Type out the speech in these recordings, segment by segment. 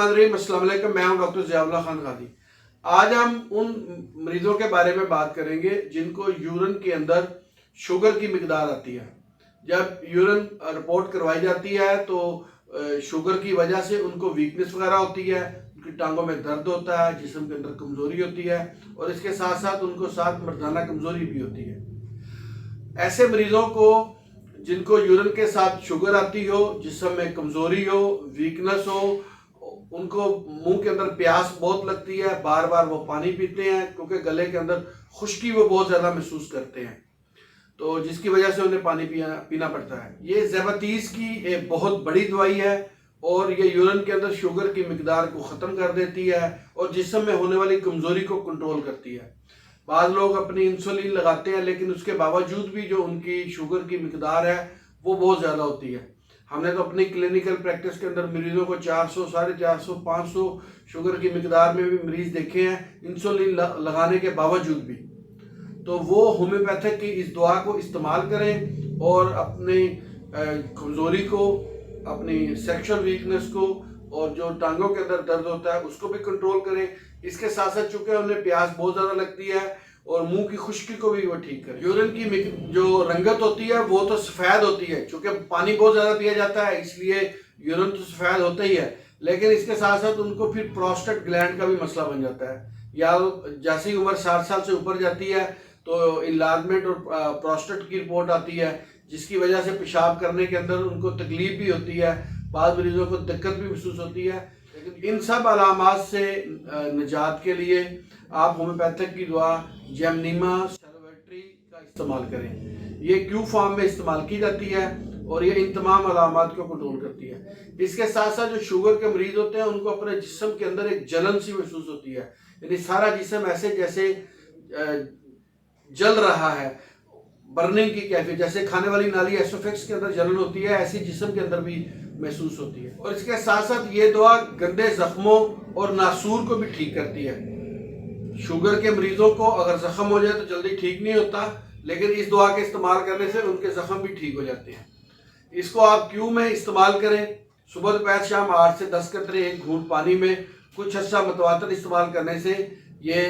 बिस्मिल्लाहिर्रहमानिर्रहीम, अस्सलाम वालेकुम। मैं हूं डॉक्टर ज़ियाउल्लाह खान गाजी। आज हम उन मरीज़ों के बारे में बात करेंगे जिनको यूरिन के अंदर शुगर की मिकदार आती है। जब यूरिन रिपोर्ट करवाई जाती है तो शुगर की वजह से उनको वीकनेस वगैरह होती है, उनकी टांगों में दर्द होता है, जिस्म के अंदर कमज़ोरी होती है और इसके साथ साथ उनको साथ मर्दाना कमज़ोरी भी होती है। ऐसे मरीज़ों को जिनको यूरिन के साथ शुगर आती हो, जिस्म में कमज़ोरी हो, वीकनेस हो, उनको मुंह के अंदर प्यास बहुत लगती है, बार बार वो पानी पीते हैं क्योंकि गले के अंदर खुश्की वो बहुत ज़्यादा महसूस करते हैं, तो जिसकी वजह से उन्हें पानी पीना पड़ता है। ये ज़ेबातीज़ की एक बहुत बड़ी दवाई है और ये यूरिन के अंदर शुगर की मिकदार को ख़त्म कर देती है और जिस्म में होने वाली कमज़ोरी को कंट्रोल करती है। बाद लोग अपनी इंसुलिन लगाते हैं लेकिन उसके बावजूद भी जो उनकी शुगर की मिकदार है वो बहुत ज़्यादा होती है। हमने तो अपनी क्लिनिकल प्रैक्टिस के अंदर मरीज़ों को 400, 450, 500 शुगर की मिकदार में भी मरीज़ देखे हैं इंसुलिन लगाने के बावजूद भी। तो वो होम्योपैथिक की इस दवा को इस्तेमाल करें और अपनी कमज़ोरी को, अपनी सेक्शुअल वीकनेस को और जो टांगों के अंदर दर्द होता है उसको भी कंट्रोल करें। इसके साथ साथ चूँकि उन्हें प्यास बहुत ज़्यादा लगती है और मुंह की खुश्की को भी वो ठीक करें। यूरिन की जो रंगत होती है वो तो सफ़ेद होती है, चूँकि पानी बहुत ज़्यादा पिया जाता है इसलिए यूरिन तो सफ़ेद होता ही है, लेकिन इसके साथ साथ उनको फिर प्रोस्टेट ग्लैंड का भी मसला बन जाता है। या जैसी उम्र 60 साल से ऊपर जाती है तो इनलार्जमेंट और प्रोस्टेट की रिपोर्ट आती है, जिसकी वजह से पेशाब करने के अंदर उनको तकलीफ भी होती है, बाद मरीजों को दिक्कत भी महसूस होती है। लेकिन इन सब अलामात से निजात के लिए आप होम्योपैथिक की दवा जेमनीमा सेलोवेट्री का इस्तेमाल करें। ये क्यू फॉर्म में इस्तेमाल की जाती है और ये इन तमाम अलामात को कंट्रोल करती है। इसके साथ साथ जो शुगर के मरीज होते हैं उनको अपने जिस्म के अंदर एक जलन सी महसूस होती है, यानी सारा जिस्म ऐसे जैसे जल रहा है, बर्निंग की कैफियत, जैसे खाने वाली नाली एसोफेक्स के अंदर जलन होती है ऐसी जिस्म के अंदर भी महसूस होती है। और इसके साथ साथ ये दवा गंदे जख्मों और नासूर को भी ठीक करती है। शुगर के मरीजों को अगर जख्म हो जाए तो जल्दी ठीक नहीं होता, लेकिन इस दवा के इस्तेमाल करने से उनके जख्म भी ठीक हो जाते हैं। इसको आप क्यू में इस्तेमाल करें, सुबह दोपहर शाम 8 से 10 कतरे एक घूंट पानी में कुछ अच्छा मतवातर इस्तेमाल करने से ये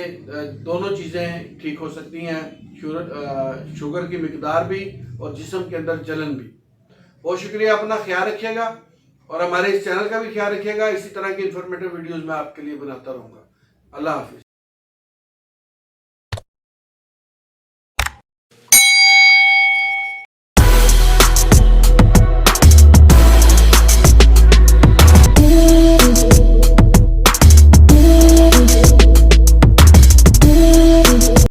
दोनों चीज़ें ठीक हो सकती हैं, शुगर की मिकदार भी और जिस्म के अंदर जलन भी। बहुत शुक्रिया, अपना ख्याल रखिएगा और हमारे इस चैनल का भी ख्याल रखिएगा। इसी तरह की इंफॉर्मेटिव वीडियोज़ मैं आपके लिए बनाता रहूँगा। अल्लाह हाफिज़।